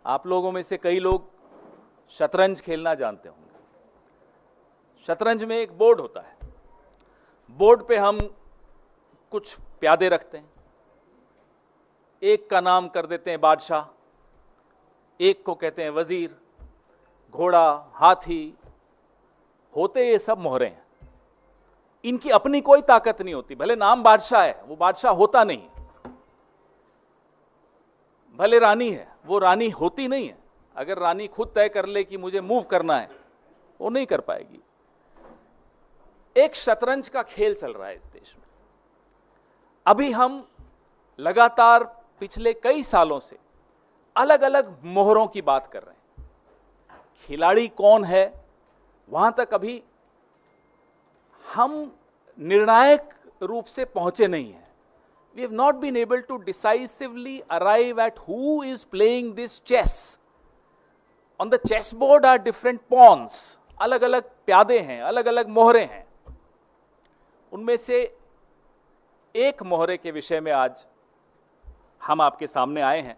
आप लोगों में से कई लोग शतरंज खेलना जानते होंगे। शतरंज में एक बोर्ड होता है, बोर्ड पे हम कुछ प्यादे रखते हैं, एक का नाम कर देते हैं बादशाह, एक को कहते हैं वजीर, घोड़ा, हाथी, होते ये सब मोहरे हैं। इनकी अपनी कोई ताकत नहीं होती, भले नाम बादशाह है वो बादशाह होता नहीं है, भले रानी है वो रानी होती नहीं है। अगर रानी खुद तय कर ले कि मुझे मूव करना है, वो नहीं कर पाएगी। एक शतरंज का खेल चल रहा है इस देश में। अभी हम लगातार पिछले कई सालों से अलग अलग मोहरों की बात कर रहे हैं। खिलाड़ी कौन है वहां तक अभी हम निर्णायक रूप से पहुंचे नहीं हैं। We have not been able to decisively arrive at who is playing this chess. On the chessboard are different pawns. अलग अलग प्यादे हैं, अलग अलग मोहरे हैं। उनमें से एक मोहरे के विषय में आज हम आपके सामने आए हैं।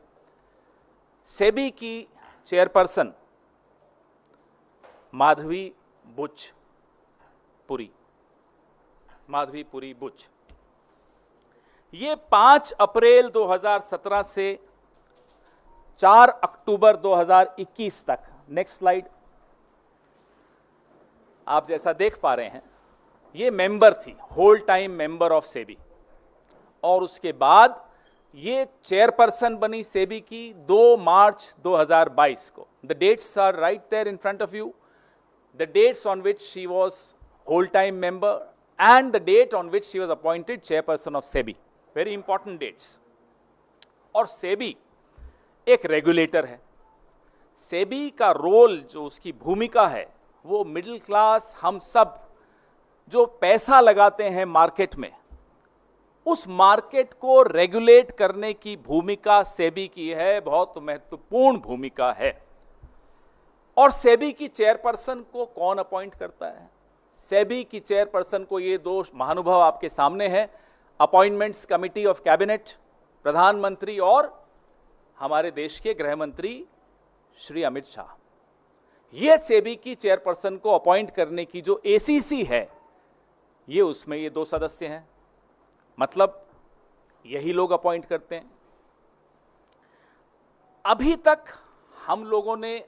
सेबी की चेयरपर्सन माधवी बुच, ये 5 अप्रैल 2017 से 4 अक्टूबर 2021 तक, नेक्स्ट स्लाइड, आप जैसा देख पा रहे हैं, ये मेंबर थी, whole time member of SEBI. और उसके बाद ये चेयरपर्सन बनी सेबी की 2 मार्च 2022 को। The dates are right there in front of you, the dates on which she was whole time member and the date on which she was appointed chairperson of SEBI. Very important dates. और सेबी एक regulator है। सेबी का role, जो उसकी भूमिका है, वो middle class, हम सब जो पैसा लगाते हैं मार्केट में, उस मार्केट को रेगुलेट करने की भूमिका सेबी की है, बहुत महत्वपूर्ण भूमिका है। और सेबी की चेयरपर्सन को कौन अपॉइंट करता है? सेबी की चेयरपर्सन को ये 2 महानुभाव आपके सामने हैं, अपॉइंटमेंट्स कमिटी ऑफ कैबिनेट, प्रधानमंत्री और हमारे देश के गृह मंत्री श्री अमित शाह। ये सेबी की चेयरपर्सन को अपॉइंट करने की जो एसीसी है, ये उसमें ये 2 सदस्य हैं, मतलब यही लोग अपॉइंट करते हैं। अभी तक हम लोगों ने,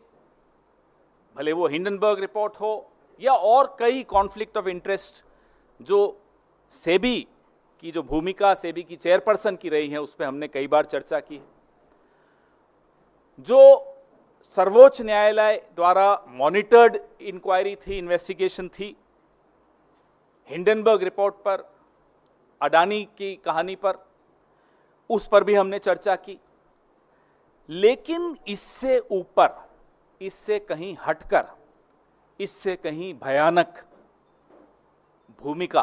भले वो हिंडनबर्ग रिपोर्ट हो या और कई कॉन्फ्लिक्ट ऑफ इंटरेस्ट जो सेबी की जो भूमिका सेबी की चेयरपर्सन की रही है, उस पर हमने कई बार चर्चा की। जो सर्वोच्च न्यायालय द्वारा मॉनिटर्ड इंक्वायरी थी, इन्वेस्टिगेशन थी, हिंडनबर्ग रिपोर्ट पर, अडानी की कहानी पर, उस पर भी हमने चर्चा की। लेकिन इससे ऊपर, इससे कहीं हटकर, इससे कहीं भयानक भूमिका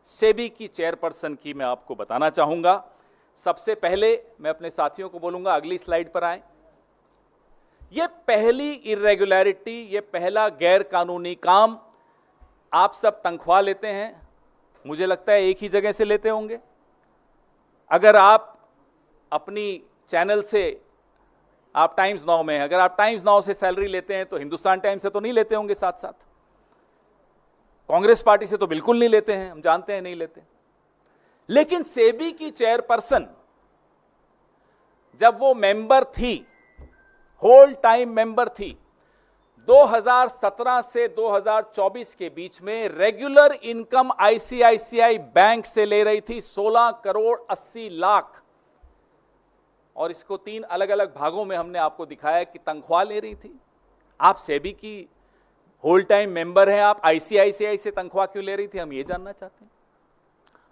सेबी की चेयरपर्सन की मैं आपको बताना चाहूंगा। सबसे पहले मैं अपने साथियों को बोलूंगा, अगली स्लाइड पर आएं। यह पहली इरेगुलरिटी, यह पहला गैर कानूनी काम, आप सब तनख्वाह लेते हैं, मुझे लगता है एक ही जगह से लेते होंगे। अगर आप अपनी चैनल से, आप टाइम्स नाउ में, अगर आप टाइम्स नाउ से सैलरी लेते हैं तो हिंदुस्तान टाइम्स से तो नहीं लेते होंगे साथ साथ, कांग्रेस पार्टी से तो बिल्कुल नहीं लेते हैं, हम जानते हैं नहीं लेते। लेकिन सेबी की चेयरपर्सन जब वो मेंबर थी, होल टाइम मेंबर थी, 2017 से 2024 के बीच में रेगुलर इनकम आईसीआईसीआई बैंक से ले रही थी 16 करोड़ 80 लाख। और इसको 3 अलग अलग भागों में हमने आपको दिखाया कि तनख्वाह ले रही थी। आप सेबी की होल टाइम मेंबर हैं, आप आईसीआईसीआई से तनख्वाह क्यों ले रही थी, हम ये जानना चाहते हैं।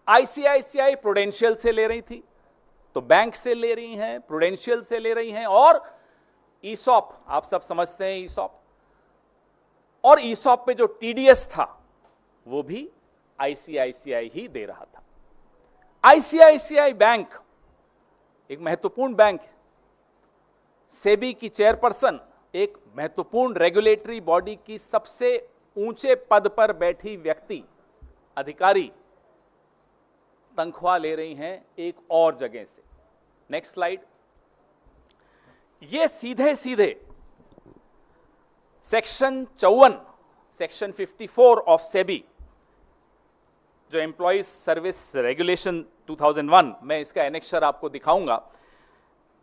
आईसीआईसीआई प्रूडेंशियल से ले रही थी, तो बैंक से ले रही हैं, प्रूडेंशियल से ले रही हैं, और ईसॉप, आप सब समझते हैं ईसॉप, और ईसॉप पे जो टीडीएस था वो भी आईसीआईसीआई ही दे रहा था। आईसीआईसीआई बैंक एक महत्वपूर्ण बैंक, सेबी की चेयरपर्सन एक महत्वपूर्ण रेगुलेटरी बॉडी की सबसे ऊंचे पद पर बैठी व्यक्ति, अधिकारी, तनख्वाह ले रही हैं एक और जगह से। Next slide. ये सीधे सीधे सेक्शन 54, सेक्शन 54 ऑफ सेबी, जो एम्प्लॉइज सर्विस रेगुलेशन 2001, मैं इसका एनेक्शर आपको दिखाऊंगा,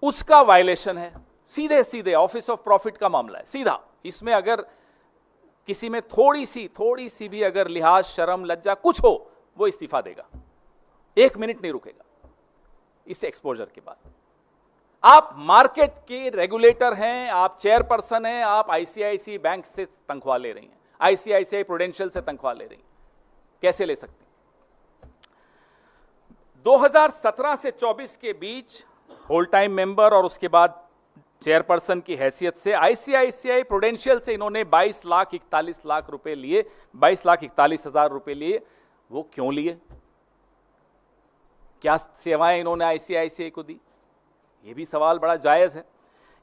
उसका वायलेशन है। सीधे सीधे ऑफिस ऑफ प्रॉफिट का मामला है, सीधा। इसमें अगर किसी में थोड़ी सी भी अगर लिहाज, शर्म, लज्जा कुछ हो, वो इस्तीफा देगा, 1 मिनट नहीं रुकेगा इस एक्सपोजर के बाद। आप मार्केट के रेगुलेटर हैं, आप चेयरपर्सन हैं, आप आईसीआईसीआई बैंक से तनख्वाह ले रही हैं, आईसीआईसीआई प्रूडेंशियल से तनख्वाह ले रही हैं, कैसे ले सकती? 2017 से 24 के बीच होल टाइम मेंबर और उसके बाद चेयरपर्सन की हैसियत से आईसीआईसीआई प्रूडेंशियल से इन्होंने 22,41,00,000 रुपए लिए, 22,41,000 रुपए लिए। वो क्यों लिए? क्या सेवाएं इन्होंने आईसीआईसीआई को दी? ये भी सवाल बड़ा जायज है।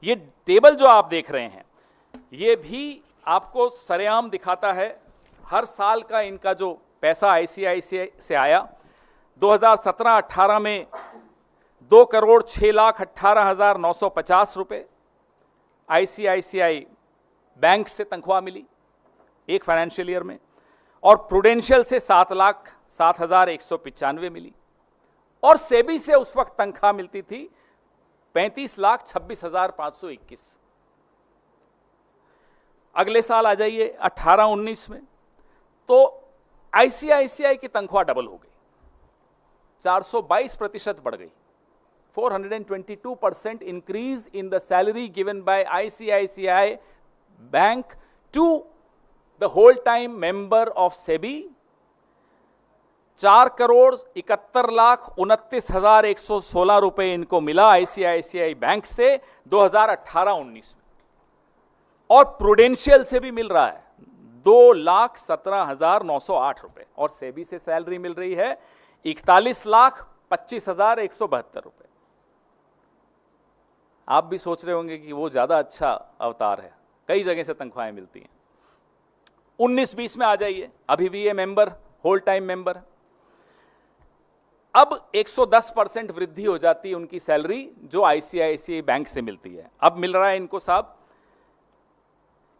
ये टेबल जो आप देख रहे हैं, ये भी आपको सरेआम दिखाता है हर साल का इनका जो पैसा आईसीआईसीआई से आया। 2017-18 में 2,06,18,950 रुपए आईसीआईसीआई बैंक से तनख्वाह मिली एक फाइनेंशियल ईयर में, और प्रूडेंशियल से 7,07,195 मिली, और सेबी से उस वक्त तनख्वाह मिलती थी 35,26,521। अगले साल आ जाइए 18-19 में, तो आईसीआईसीआई की तनख्वाह डबल हो गई, 422% बढ़ गई। 422% increase in the salary given by ICICI Bank to the whole-time member of SEBI। 4,71,29,116 रुपए इनको मिला आईसीआईसीआई बैंक से 2018-19 में, और प्रूडेंशियल से भी मिल रहा है 2,17,908 रुपए, और सेबी से सैलरी मिल रही है 41,25,172 रुपए। आप भी सोच रहे होंगे कि वो ज्यादा अच्छा अवतार है, कई जगह से तनख्वाहें मिलती हैं। 19-20 में आ जाइए, अभी भी ये मेंबर होल टाइम मेंबर है। अब 110% वृद्धि हो जाती है उनकी सैलरी जो आईसीआईसीआई बैंक से मिलती है। अब मिल रहा है इनको साहब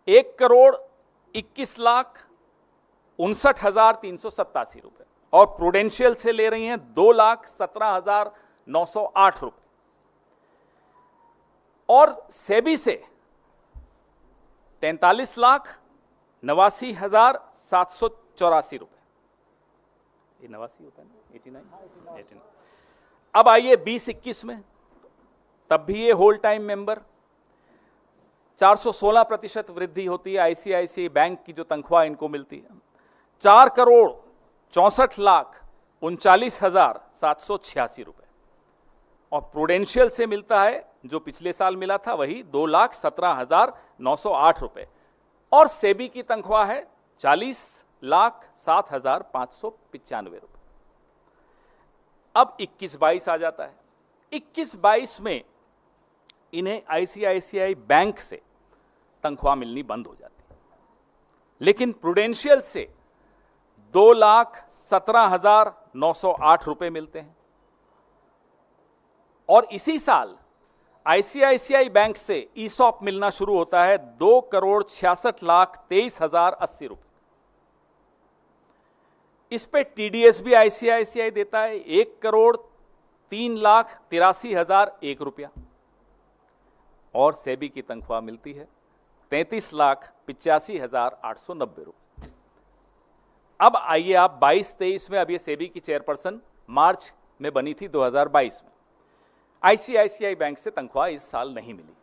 1,21,59,387 रुपए, और प्रूडेंशियल से ले रही हैं 2,17,908 रुपए, और सेबी से 43,89,784 रुपए। ये 89 होता है ना, 89। अब आइए 20-21 में, तब भी ये होल टाइम मेंबर, 416% वृद्धि होती है आईसीआईसीआई बैंक की जो तनख्वाह इनको मिलती है, 4,64,39,786 रुपए, और प्रूडेंशियल से मिलता है जो पिछले साल मिला था वही 2,17,908 रुपए, और सेबी की तनख्वाह है 40,07,595 रुपए। अब 21-22 आ जाता है। 21-22 में इन्हें आईसीआईसीआई बैंक से तनख्वाह मिलनी बंद हो जाती है, लेकिन प्रूडेंशियल से 2,17,908 रुपए मिलते हैं, और इसी साल आईसीआईसीआई बैंक से ईसॉप मिलना शुरू होता है 2,66,23,080 रुपए। इस पे टीडीएस भी आईसीआईसीआई देता है 1,03,83,001 रुपया, और सेबी की तनख्वाह मिलती है 33,85,890 रुपए। अब आइए आप 22-23 में, अब ये सेबी की चेयरपर्सन मार्च में बनी थी 2022 में। आईसीआईसीआई बैंक से तनख्वाह इस साल नहीं मिली,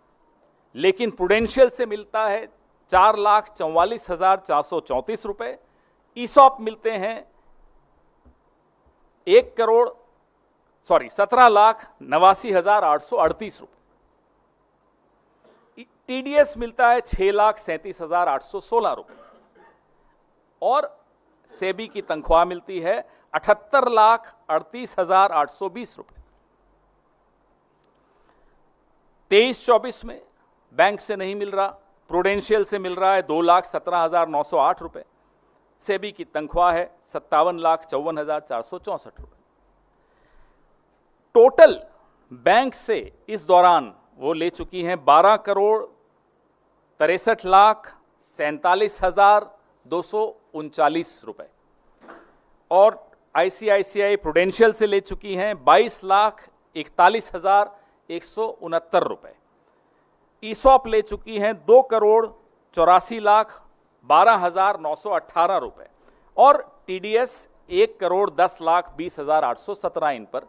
लेकिन प्रूडेंशियल से मिलता है 4,44,434 रुपए, ईसॉप मिलते हैं 17,89,838 रुपए, टीडीएस मिलता है 6,37,816 रुपए, और सेबी की तनख्वाह मिलती है 78,38,820 रुपए। 23-24 में बैंक से नहीं मिल रहा, प्रूडेंशियल से मिल रहा है 2,17,908 रुपए, सेबी की तनख्वाह है 57,54,464 रुपए। टोटल बैंक से इस दौरान वो ले चुकी हैं 12,63,47,239 रुपए, और आईसीआईसीआई प्रूडेंशियल से ले चुकी हैं 22,41,169 रुपए। ईसॉप ले चुकी हैं 2,84,12,918 रुपए, और टीडीएस 1,10,20,817 इन पर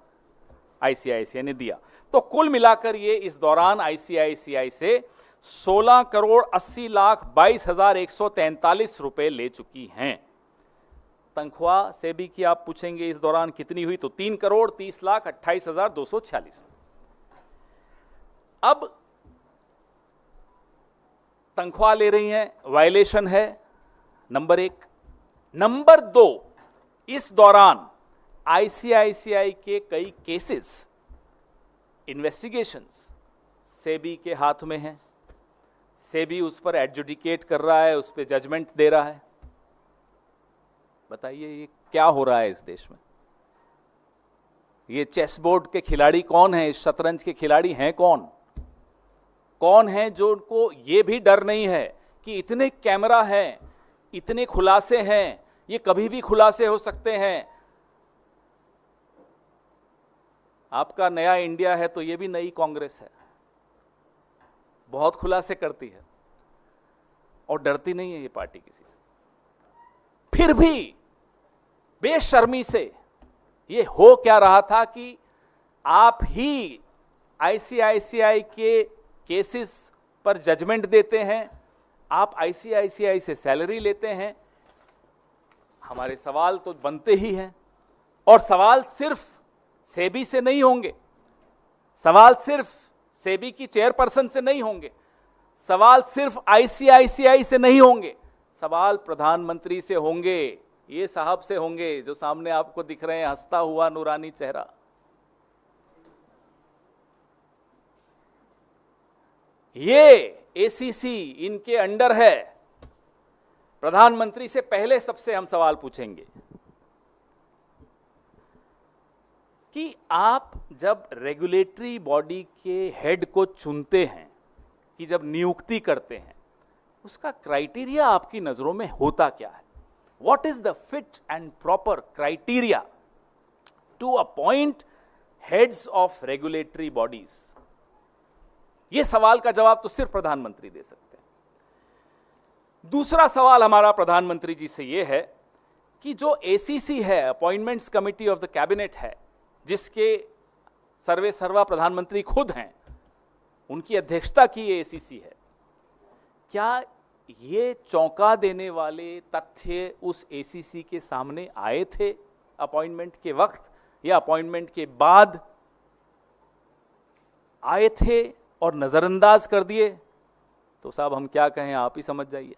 आईसीआईसीआई ने दिया। तो कुल मिलाकर ये इस दौरान आईसीआईसीआई से 16,80,22,143 रुपए ले चुकी हैं। तनख्वाह सेबी की आप पूछेंगे इस दौरान कितनी हुई, तो 3,30,28,246। अब तनख्वाह ले रही हैं, वायलेशन है, नंबर 1। नंबर 2, इस दौरान आईसीआईसीआई के कई केसेस, इन्वेस्टिगेशंस सेबी के हाथ में हैं। सेबी उस पर एडजुडिकेट कर रहा है, उस पर जजमेंट दे रहा है। बताइए ये क्या हो रहा है इस देश में? ये चेस बोर्ड के खिलाड़ी कौन हैं? इस शतरंज के खिलाड़ी हैं कौन? कौन हैं जो उनको ये भी डर नहीं है कि इतने कैमरा हैं, इतने खुलासे हैं, ये कभी भी खुलासे हो सकते हैं। आपका नया इंडिया है तो ये भी नई कांग्रेस है, बहुत खुलासे करती है और डरती नहीं है ये पार्टी किसी से। फिर भी बेशर्मी से ये हो क्या रहा था कि आप ही आईसीआईसीआई के केसेस पर जजमेंट देते हैं, आप आईसीआईसीआई से सैलरी लेते हैं। हमारे सवाल तो बनते ही हैं, और सवाल सिर्फ सेबी से नहीं होंगे, सवाल सिर्फ सेबी की चेयरपर्सन से नहीं होंगे, सवाल सिर्फ आईसीआईसीआई से नहीं होंगे, सवाल प्रधानमंत्री से होंगे, ये साहब से होंगे जो सामने आपको दिख रहे हैं, हंसता हुआ नूरानी चेहरा। ये एसीसी इनके अंडर है। प्रधानमंत्री से पहले सबसे हम सवाल पूछेंगे कि आप जब रेगुलेटरी बॉडी के हेड को चुनते हैं, कि जब नियुक्ति करते हैं, उसका क्राइटेरिया आपकी नजरों में होता क्या है? What is the fit and proper criteria to appoint heads of regulatory bodies? यह सवाल का जवाब तो सिर्फ प्रधानमंत्री दे सकते हैं। दूसरा सवाल हमारा प्रधानमंत्री जी से यह है कि जो एसीसी है, appointments committee of the cabinet है, जिसके सर्वे सर्वा प्रधानमंत्री खुद हैं, उनकी अध्यक्षता की ये एसीसी है, क्या ये चौंका देने वाले तथ्य उस एसीसी के सामने आए थे अपॉइंटमेंट के वक्त, या अपॉइंटमेंट के बाद आए थे और नजरअंदाज कर दिए? तो साहब हम क्या कहें, आप ही समझ जाइए।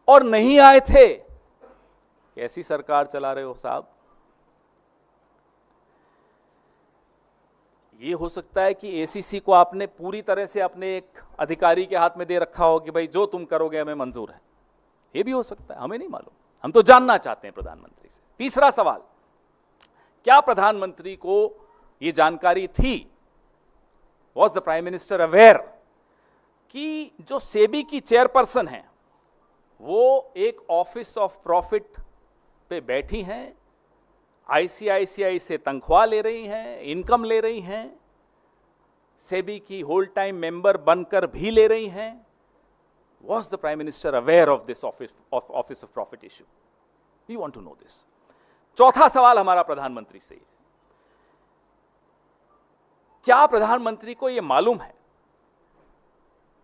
और नहीं आए थे, कैसी सरकार चला रहे हो साहब? ये हो सकता है कि एसीसी को आपने पूरी तरह से अपने एक अधिकारी के हाथ में दे रखा हो कि भाई जो तुम करोगे हमें मंजूर है। ये भी हो सकता है, हमें नहीं मालूम, हम तो जानना चाहते हैं प्रधानमंत्री से। तीसरा सवाल, क्या प्रधानमंत्री को ये जानकारी थी, was the prime minister aware, कि जो सेबी की चेयरपर्सन है वो एक ऑफिस ऑफ प्रॉफिट पे बैठी हैं, आईसीआईसीआई से तनख्वाह ले रही हैं, इनकम ले रही हैं, सेबी की होल टाइम मेंबर बनकर भी ले रही हैं? Was the prime minister aware of this office of profit issue? We want to know this. चौथा सवाल हमारा प्रधानमंत्री से, क्या प्रधानमंत्री को यह मालूम है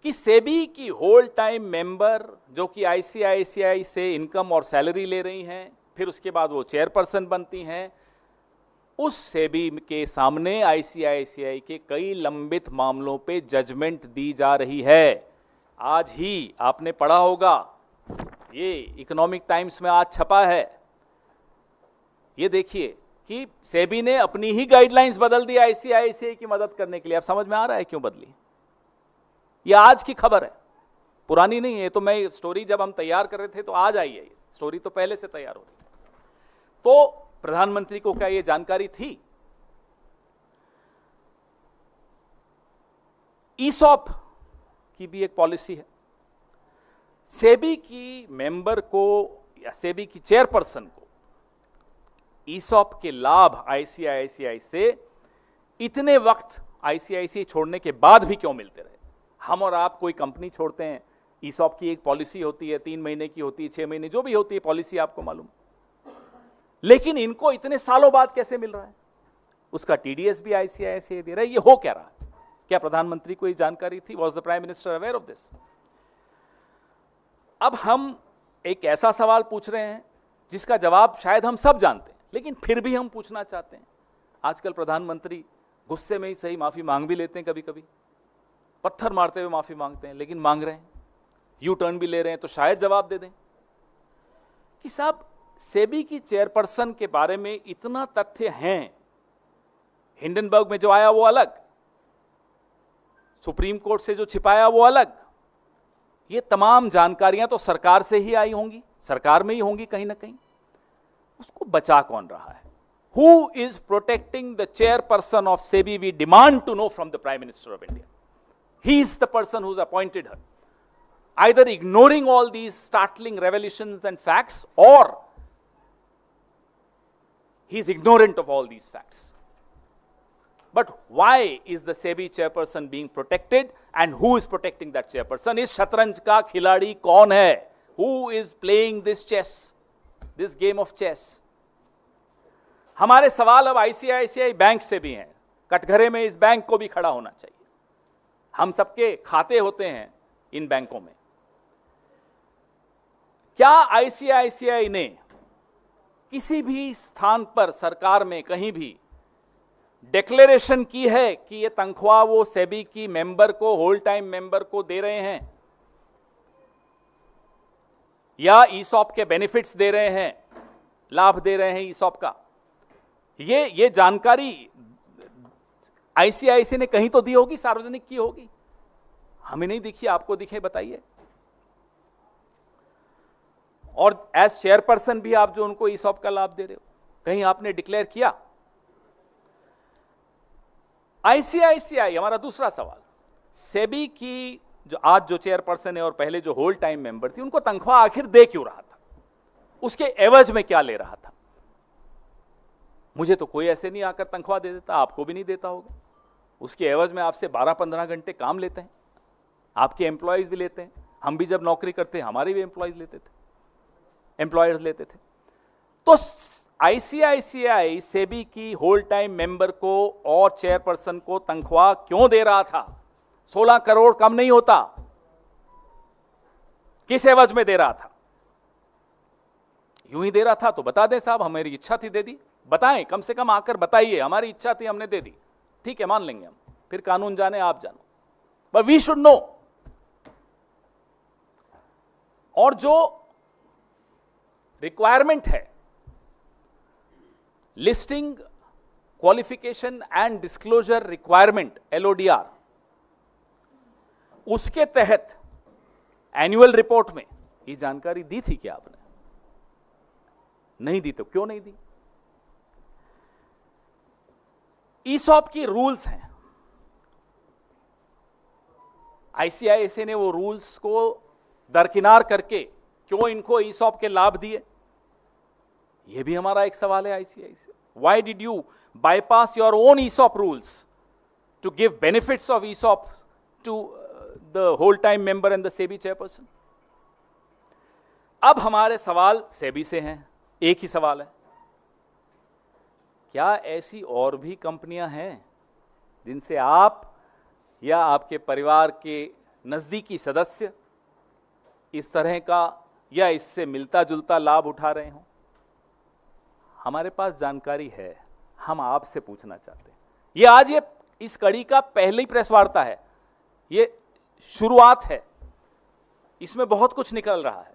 कि सेबी की होल टाइम मेंबर जो कि आईसीआईसीआई से इनकम और सैलरी ले रही हैं, फिर उसके बाद वो चेयरपर्सन बनती हैं, उस सेबी के सामने आईसीआईसीआई के कई लंबित मामलों पे जजमेंट दी जा रही है? आज ही आपने पढ़ा होगा, ये इकोनॉमिक टाइम्स में आज छपा है, ये देखिए कि सेबी ने अपनी ही गाइडलाइंस बदल दी आईसीआईसीआई की मदद करने के लिए। अब समझ में आ रहा है क्यों बदली? ये आज की खबर है, पुरानी नहीं है। तो मैं स्टोरी जब हम तैयार कर रहे थे तो आज आई है, ये स्टोरी तो पहले से तैयार हो रही थी। तो प्रधानमंत्री को क्या ये जानकारी थी? ईसॉप की भी एक पॉलिसी है। सेबी की मेंबर को या सेबी की चेयरपर्सन को ईसॉप के लाभ आईसीआईसीआई से इतने वक्त आईसीआईसीआई छोड़ने के बाद भी क्यों मिलते रहे? हम और आप कोई कंपनी छोड़ते हैं, ईसॉप की एक पॉलिसी होती है, 3 महीने की होती है, 6 महीने, जो भी होती है पॉलिसी, आपको मालूम, लेकिन इनको इतने सालों बाद कैसे मिल रहा है? उसका टीडीएस भी आईसीआईसीआई दे रहा है। ये हो क्या रहा है? क्या प्रधानमंत्री को ये जानकारी थी? Was the prime minister aware of this? अब हम एक ऐसा सवाल पूछ रहे हैं जिसका जवाब शायद हम सब जानते हैं, लेकिन फिर भी हम पूछना चाहते हैं। आजकल प्रधानमंत्री गुस्से में ही सही माफी मांग भी लेते हैं, कभी कभी पत्थर मारते हुए माफी मांगते हैं, लेकिन मांग रहे हैं, यू टर्न भी ले रहे हैं, तो शायद जवाब दे दें कि साहब सेबी की चेयरपर्सन के बारे में इतना तथ्य हैं, हिंडनबर्ग में जो आया वो अलग, सुप्रीम कोर्ट से जो छिपाया वो अलग, ये तमाम जानकारियां तो सरकार से ही आई होंगी, सरकार में ही होंगी कहीं ना कहीं। उसको बचा कौन रहा है? Who is protecting the chairperson of SEBI? We demand to know from the Prime Minister of India. He is the person who's appointed her. Either ignoring all these startling revelations and facts, or he is ignorant of all these facts. But why is the SEBI chairperson being protected, and who is protecting that chairperson? इस शतरंज का खिलाड़ी कौन है? Who is playing this chess, this game of chess? हमारे सवाल अब ICICI bank से भी हैं। कटघरे में इस बैंक को भी खड़ा होना चाहिए। हम सबके खाते होते हैं इन बैंकों में। क्या आईसीआईसीआई ने किसी भी स्थान पर सरकार में कहीं भी डिक्लेरेशन की है कि ये तनख्वाह वो सेबी की मेंबर को, होल टाइम मेंबर को दे रहे हैं, या ईसॉप के बेनिफिट्स दे रहे हैं, लाभ दे रहे हैं ईसॉप का? ये जानकारी आईसीआईसीआई ने कहीं तो दी होगी, सार्वजनिक की होगी। हमें नहीं दिखी, आपको दिखे, बताइए। और एज चेयरपर्सन भी आप जो उनको ईसॉप का लाभ दे रहे हो, कहीं आपने डिक्लेयर किया? आईसीआईसीआई, हमारा दूसरा सवाल, सेबी की जो चेयरपर्सन है और पहले जो होल टाइम मेंबर थी, उनको तनख्वाह आखिर दे क्यों रहा था? उसके एवज में क्या ले रहा था? मुझे तो कोई ऐसे नहीं आकर तनख्वाह दे देता, आपको भी नहीं देता होगा। उसके एवज में आपसे 12-15 घंटे काम लेते हैं, आपके एम्प्लॉयज भी लेते हैं। हम भी जब नौकरी करते हैं, हमारे भी एम्प्लॉयज लेते थे, एम्प्लॉयर्स लेते थे। तो आईसीआईसीआई सेबी की होल टाइम मेंबर को और चेयरपर्सन को तनख्वाह क्यों दे रहा था? 16 करोड़ कम नहीं होता। किस एवज में दे रहा था? यूं ही दे रहा था तो बता दें साहब, हमारी इच्छा थी, दे दी। बताएं, कम से कम आकर बताइए, हमारी इच्छा थी, हमने दे दी, ठीक है, मान लेंगे हम। फिर कानून जाने, आप जानो, बट वी शुड नो। और जो रिक्वायरमेंट है, listing qualification and disclosure requirement, LODR, उसके तहत एनुअल रिपोर्ट में ये जानकारी दी थी क्या आपने? नहीं दी तो क्यों नहीं दी? ईसॉप की रूल्स हैं, आईसीआईसीआई ने वो रूल्स को दरकिनार करके क्यों इनको ईसॉप के लाभ दिए? ये भी हमारा एक सवाल है ICICI. Why did you bypass your own ESOP rules to give benefits of ESOP to the whole time member and the SEBI chairperson? अब हमारे सवाल सेबी से हैं, एक ही सवाल है, क्या ऐसी और भी कंपनियां हैं जिनसे आप या आपके परिवार के नजदीकी सदस्य इस तरह का या इससे मिलता जुलता लाभ उठा रहे हों? हमारे पास जानकारी है, हम आपसे पूछना चाहते हैं। ये आज इस कड़ी का पहली प्रेस वार्ता है, ये शुरुआत है, इसमें बहुत कुछ निकल रहा है,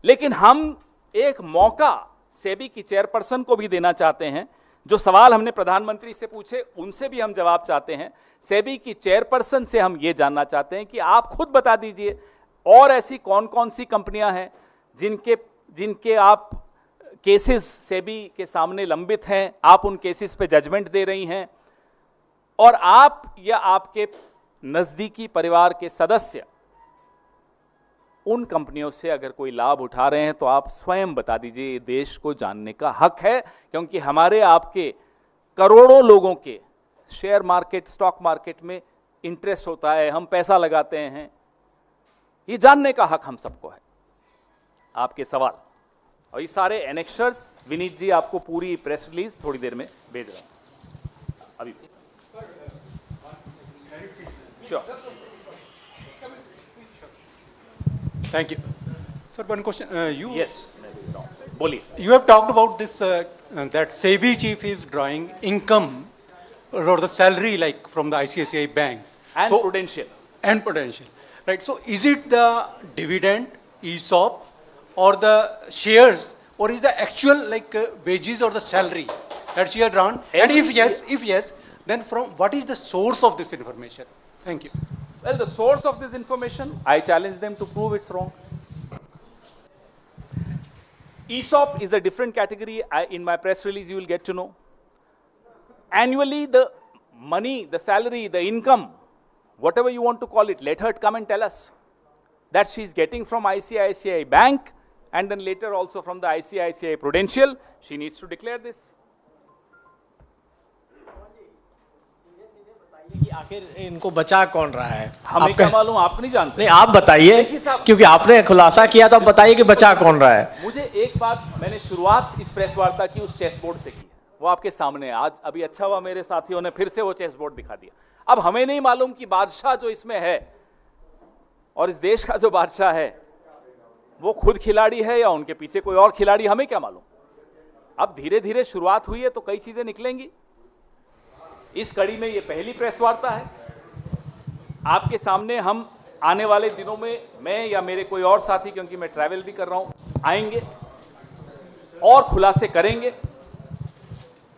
लेकिन हम एक मौका सेबी की चेयरपर्सन को भी देना चाहते हैं। जो सवाल हमने प्रधानमंत्री से पूछे उनसे भी हम जवाब चाहते हैं। सेबी की चेयरपर्सन से हम ये जानना चाहते हैं कि आप खुद बता दीजिए, और ऐसी कौन कौन सी कंपनियां हैं जिनके आप केसेस सेबी के सामने लंबित हैं, आप उन केसेस पे जजमेंट दे रही हैं, और आप या आपके नजदीकी परिवार के सदस्य उन कंपनियों से अगर कोई लाभ उठा रहे हैं तो आप स्वयं बता दीजिए, ये देश को जानने का हक है, क्योंकि हमारे आपके करोड़ों लोगों के शेयर मार्केट, स्टॉक मार्केट में इंटरेस्ट होता है, हम पैसा लगाते हैं, ये जानने का हक हम सबको है। आपके सवाल और ये सारे एनेक्शर्स विनीत जी आपको पूरी प्रेस रिलीज थोड़ी देर में भेज रहे हैं अभी। Sure. Thank you. Sir, one question. Yes, बोलिए। You have talked about this, that SEBI chief is drawing income or the salary like from the ICICI Bank. And So- Prudential. And Prudential. Right. So is it the dividend, ESOP, or the shares, or is the actual like wages or the salary that she has drawn? And if yes, then from what is the source of this information? Thank you. Well, the source of this information, I challenge them to prove it's wrong. ESOP is a different category. In my press release, you will get to know. Annually, the money, the salary, the income, whatever you want to call it, let her come and tell us that she's getting from ICICI Bank and then later also from the ICICI Prudential. She needs to declare this. कि आखिर इनको बचा कौन रहा है? हमें क्या मालूम, आप नहीं जानते। नहीं, आप बताइए, देखिए साहब, क्योंकि आपने खुलासा किया तो आप बताइए कि बचा कौन रहा है। मुझे एक बात, मैंने शुरुआत इस प्रेस वार्ता की उस चेस बोर्ड से की, वो आपके सामने है। आज अभी अच्छा हुआ मेरे साथियों ने फिर से वो चेस बोर्ड दिखा दिया। अब हमें नहीं मालूम कि बादशाह जो इसमें है और इस देश का जो बादशाह है वो खुद खिलाड़ी है या उनके पीछे कोई और खिलाड़ी, हमें क्या मालूम। अब धीरे धीरे शुरुआत हुई है तो कई चीजें निकलेंगी। इस कड़ी में ये पहली प्रेस वार्ता है। आपके सामने हम आने वाले दिनों में, मैं या मेरे कोई और साथी, क्योंकि मैं ट्रैवल भी कर रहा हूं, आएंगे और खुलासे करेंगे।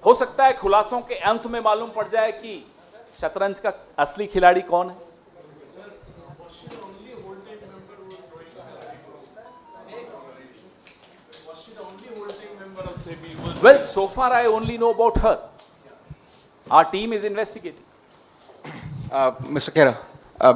हो सकता है खुलासों के अंत में मालूम पड़ जाए कि शतरंज का असली खिलाड़ी कौन है। Well, so far I only know about her. Our team is investigating. Mr. Khera,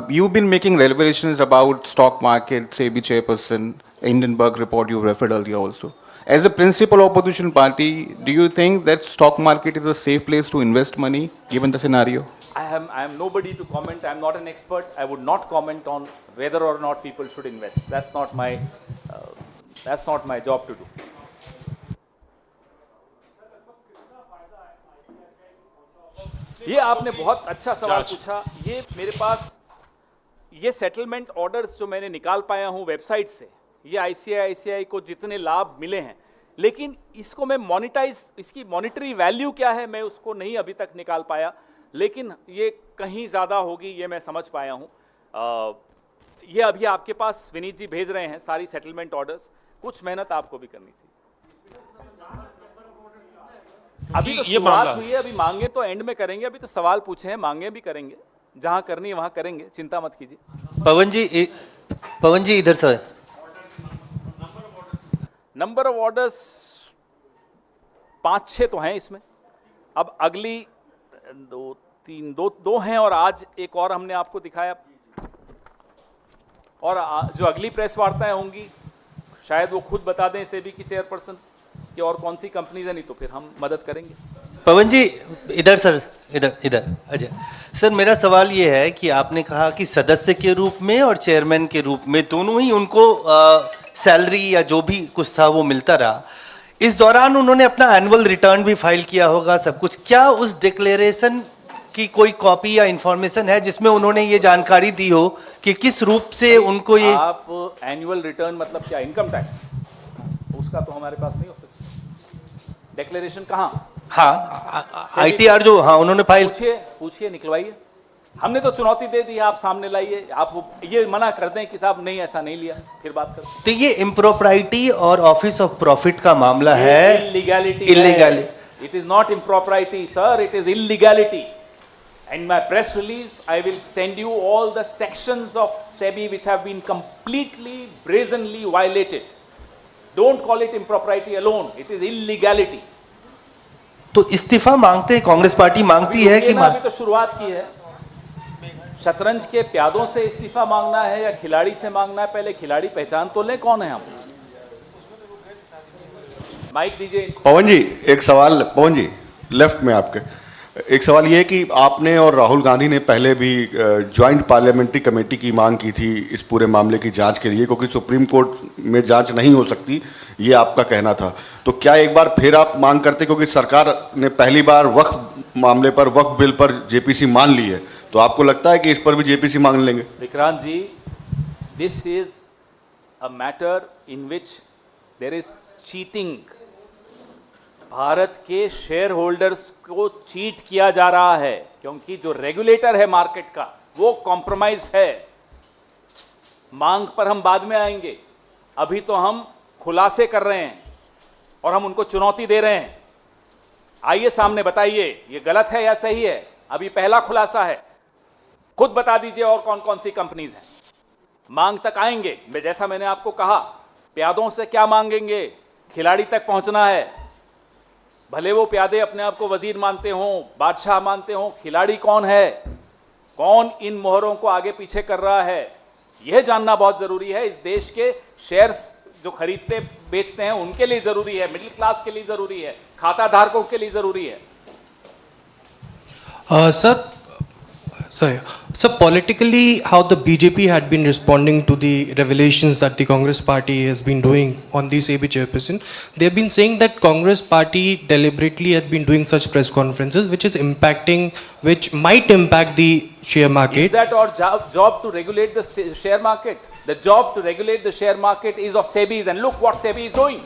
you've been making revelations about stock market, SEBI chairperson, Hindenburg report you referred earlier also. As a principal opposition party, do you think that stock market is a safe place to invest money given the scenario? I am nobody to comment. I am not an expert. I would not comment on whether or not people should invest. That's not my job to do. ये आपने बहुत अच्छा सवाल पूछा। ये मेरे पास ये settlement orders जो मैंने निकाल पाया हूँ वेबसाइट से, ये ICICI को जितने लाभ मिले हैं, लेकिन इसको मैं मोनिटाइज, इसकी मॉनिटरी वैल्यू क्या है मैं उसको नहीं अभी तक निकाल पाया, लेकिन ये कहीं ज़्यादा होगी ये मैं समझ पाया हूँ। ये अभी आपके पास विनीत जी भेज रहे हैं सारी सेटलमेंट ऑर्डर्स। कुछ मेहनत आपको भी करनी चाहिए। अभी तो शुरुआत हुई है, अभी मांगे तो एंड में करेंगे। अभी तो सवाल पूछे हैं, मांगे भी करेंगे, जहां करनी है वहां करेंगे, चिंता मत कीजिए। पवन जी इधर से। नंबर ऑफ ऑर्डर्स 5-6 तो हैं इसमें। अब अगली 2 हैं और आज एक और हमने आपको दिखाया। और जो अगली प्रेस वार्ताएं होंगी शायद वो खुद बता दें सेबी की चेयरपर्सन कि और कौन सी कंपनीज है, नहीं तो फिर हम मदद करेंगे। पवन जी इधर सर, इधर अजय सर, मेरा सवाल ये है कि आपने कहा कि सदस्य के रूप में और चेयरमैन के रूप में दोनों ही उनको सैलरी या जो भी कुछ था वो मिलता रहा। इस दौरान उन्होंने अपना एनुअल रिटर्न भी फाइल किया होगा सब कुछ। क्या उस डिक्लेरेशन की कोई कॉपी या इंफॉर्मेशन है जिसमें उन्होंने ये जानकारी दी हो कि किस रूप से उनको ये? आप एनुअल रिटर्न मतलब क्या, इनकम टैक्स? उसका तो हमारे पास नहीं हो सकता। डिक्लेरेशन कहाँ? हाँ, ITR जो, हाँ उन्होंने फाइल। पूछिए निकलवाइए। हमने तो चुनौती दे दी है, आप सामने लाइए। आप ये मना कर दें कि साहब नहीं ऐसा नहीं लिया, फिर बात करते हैं। तो ये इम्प्रोप्राइटी और ऑफिस ऑफ प्रॉफिट का मामला है। Illegality. It is not impropriety sir, it is illegality. In my press release, I will send you all the sections of SEBI which have been completely, brazenly violated. Don't call it impropriety alone. It is illegality. तो इस्तीफा मांगते हैं, Congress party मांगती है कि अभी तो शुरुआत की है। शतरंज के प्यादों से इस्तीफा मांगना है या खिलाड़ी से मांगना है? पहले खिलाड़ी पहचान तो लें कौन है हम। माइक दीजिए इनको। पवन जी, एक सवाल, पवन जी लेफ्ट में आपके, एक सवाल ये है कि आपने और राहुल गांधी ने पहले भी ज्वाइंट पार्लियामेंट्री कमेटी की मांग की थी इस पूरे मामले की जांच के लिए, क्योंकि सुप्रीम कोर्ट में जांच नहीं हो सकती, ये आपका कहना था। तो क्या एक बार फिर आप मांग करते, क्योंकि सरकार ने पहली बार वक्फ मामले पर, वक्फ बिल पर जेपीसी मान ली है, तो आपको लगता है कि इस पर भी जेपीसी मांग लेंगे? Vikrant ji, this is a matter in which there is cheating. Bharat के शेयर होल्डर्स को चीट किया जा रहा है, क्योंकि जो रेगुलेटर है मार्केट का वो कॉम्प्रोमाइज है। मांग पर हम बाद में आएंगे, अभी तो हम खुलासे कर रहे हैं और हम उनको चुनौती दे रहे हैं। आइए सामने बताइए ये गलत है या सही है। अभी पहला खुलासा है, खुद बता दीजिए और कौन कौन सी कंपनीज हैं। मांग तक आएंगे, जैसा मैंने आपको कहा, प्यादों से क्या मांगेंगे, खिलाड़ी तक पहुंचना है। भले वो प्यादे अपने आप को वजीर मानते हों, बादशाह मानते हों, खिलाड़ी कौन है, कौन इन मोहरों को आगे पीछे कर रहा है, यह जानना बहुत जरूरी है। इस देश के शेयर्स जो खरीदते बेचते हैं उनके लिए जरूरी है, मिडिल क्लास के लिए जरूरी है, खाता धारकों के लिए जरूरी है। So politically, how the BJP had been responding to the revelations that the Congress party has been doing on the SEBI chairperson, they've been saying that Congress party deliberately has been doing such press conferences, which might impact the share market. Is that our job to regulate the share market? The job to regulate the share market is of SEBI's, and look what SEBI is doing.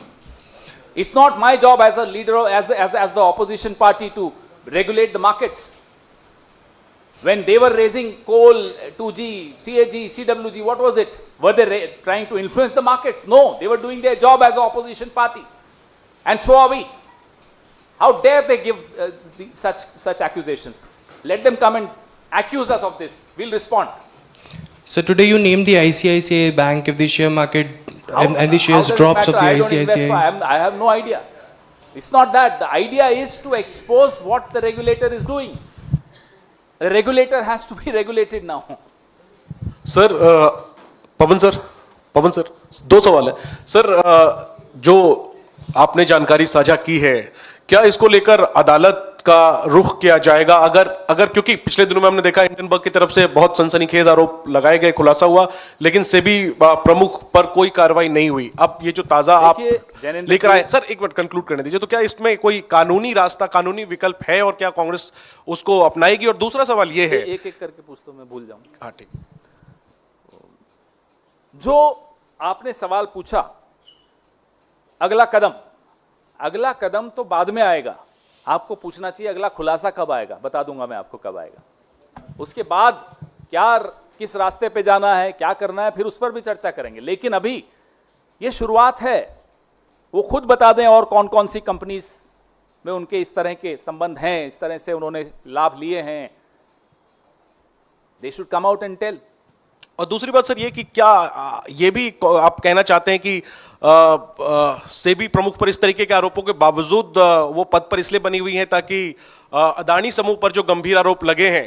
It's not my job as a leader, as the opposition party to regulate the markets. When they were raising coal, 2G, CAG, CWG, what was it? Were they trying to influence the markets? No, they were doing their job as an opposition party. And so are we. How dare they give such accusations? Let them come and accuse us of this. We'll respond. So today you named the ICICI Bank. If the share market and the shares drops of the ICICI, I have no idea. It's not that. The idea is to expose what the regulator is doing. The regulator has to be regulated now. Sir Pawan sir दो सवाल है sir. जो आपने जानकारी साझा की है, क्या इसको लेकर अदालत का रुख किया जाएगा? अगर क्योंकि पिछले दिनों में हमने देखा इंडियन बैंक की तरफ से बहुत सनसनीखेज आरोप लगाए गए, खुलासा हुआ, लेकिन सेबी प्रमुख पर कोई कार्रवाई नहीं हुई। अब ये जो ताजा आप लेकर आए, सर एक मिनट कंक्लूड करने दीजिए, तो क्या इसमें कोई कानूनी रास्ता, कानूनी विकल्प है और क्या कांग्रेस उसको अपनाएगी? और दूसरा सवाल ये है, एक एक करके पूछ लो, मैं भूल जाऊंगा। हाँ ठीक। जो आपने सवाल पूछा, अगला कदम तो बाद में आएगा। आपको पूछना चाहिए अगला खुलासा कब आएगा, बता दूंगा मैं आपको कब आएगा। उसके बाद क्या, किस रास्ते पे जाना है, क्या करना है, फिर उस पर भी चर्चा करेंगे। लेकिन अभी ये शुरुआत है, वो खुद बता दें और कौन कौन सी कंपनीज में उनके इस तरह के संबंध हैं, इस तरह से उन्होंने लाभ लिए हैं। They should come out and tell. और दूसरी बात सर ये कि क्या ये भी आप कहना चाहते हैं कि सेबी प्रमुख पर इस तरीके के आरोपों के बावजूद वो पद पर इसलिए बनी हुई हैं ताकि अदानी समूह पर जो गंभीर आरोप लगे हैं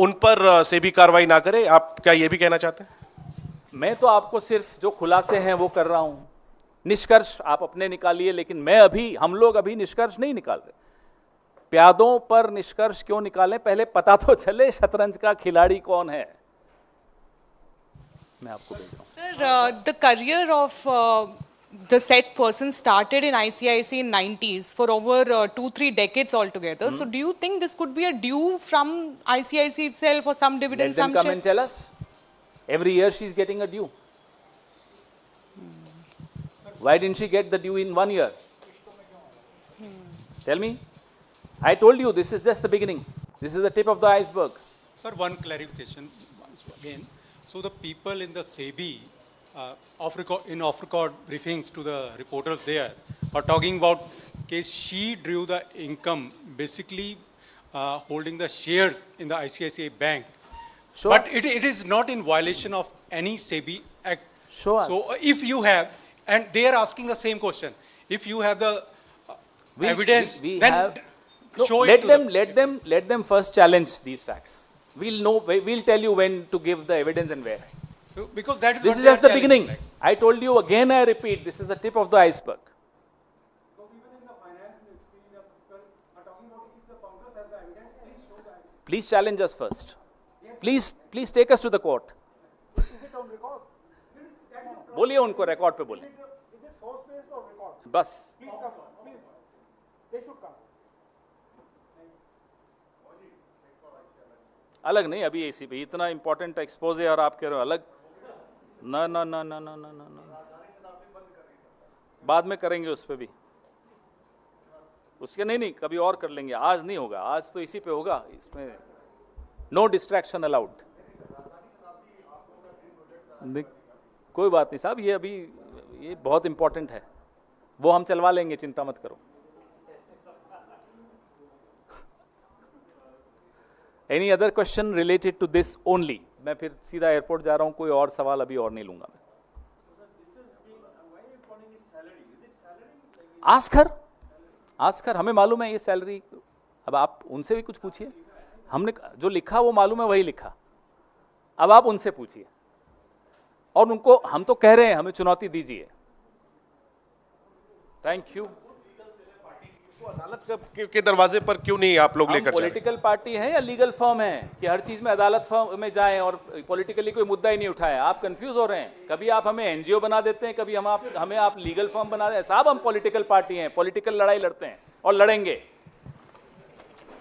उन पर सेबी कार्रवाई ना करे? आप क्या ये भी कहना चाहते हैं? मैं तो आपको सिर्फ जो खुलासे हैं वो कर रहा हूं, निष्कर्ष आप अपने निकालिए, लेकिन हम लोग अभी निष्कर्ष नहीं निकाल रहे। प्यादों पर निष्कर्ष क्यों निकालें, पहले पता तो चले शतरंज का खिलाड़ी कौन है। मैं आपको भेज रहा हूं। Sir, the career of the said person started in ICICI in 90s for over 2-3 decades altogether. So do you think this could be a due from ICICI itself or some dividend? Let them come and tell us. Every year she is getting a due. Why didn't she get the due in 1 year? Tell me. I told you this is just the beginning. This is the tip of the iceberg. Sir, one clarification once again. So the people in the SEBI, off-record briefings to the reporters there, are talking about case she drew the income, basically holding the shares in the ICICI Bank. Show But us. it is not in violation of any SEBI act. Show us. So if you have, and they are asking the same question, if you have the evidence, we then have No, show let it to them let them first challenge these facts. We'll tell you when to give the evidence and where. because that is This what is they are just the challenging, beginning. right? I told you again, I repeat, this is the tip of the iceberg. Please challenge us first. Please take us to the court. बोलिए उनको record पे बोलिए बस अलग नहीं अभी AC पे इतना इंपॉर्टेंट एक्सपोज है और आप कह रहे हो अलग ना ना ना ना ना ना ना ना बाद में करेंगे उस पे भी उसके नहीं कभी और कर लेंगे आज नहीं होगा आज तो इसी पे होगा इसमें नो डिस्ट्रैक्शन अलाउड कोई बात नहीं साहब ये अभी ये बहुत इंपॉर्टेंट है वो हम चलवा लेंगे चिंता मत करो any other question related to this only मैं फिर सीधा एयरपोर्ट जा रहा हूं कोई और सवाल अभी और नहीं लूंगा मैं आस्कर हमें मालूम है ये सैलरी अब आप उनसे भी कुछ पूछिए हमने जो लिखा वो मालूम है वही लिखा अब आप उनसे पूछिए और उनको हम तो कह रहे हैं हमें चुनौती दीजिए थैंक यू अदालत के दरवाजे पर क्यों नहीं आप लोग लेकर जा रहे हैं? पॉलिटिकल पार्टी है या लीगल फर्म है कि हर चीज में अदालत फर्म में जाएं और पॉलिटिकली कोई मुद्दा ही नहीं उठाएं आप कंफ्यूज हो रहे हैं कभी आप हमें एनजीओ बना देते हैं कभी हमें आप लीगल फर्म बना देते हैं साहब हम पॉलिटिकल पार्टी हैं पॉलिटिकल लड़ाई लड़ते हैं और लड़ेंगे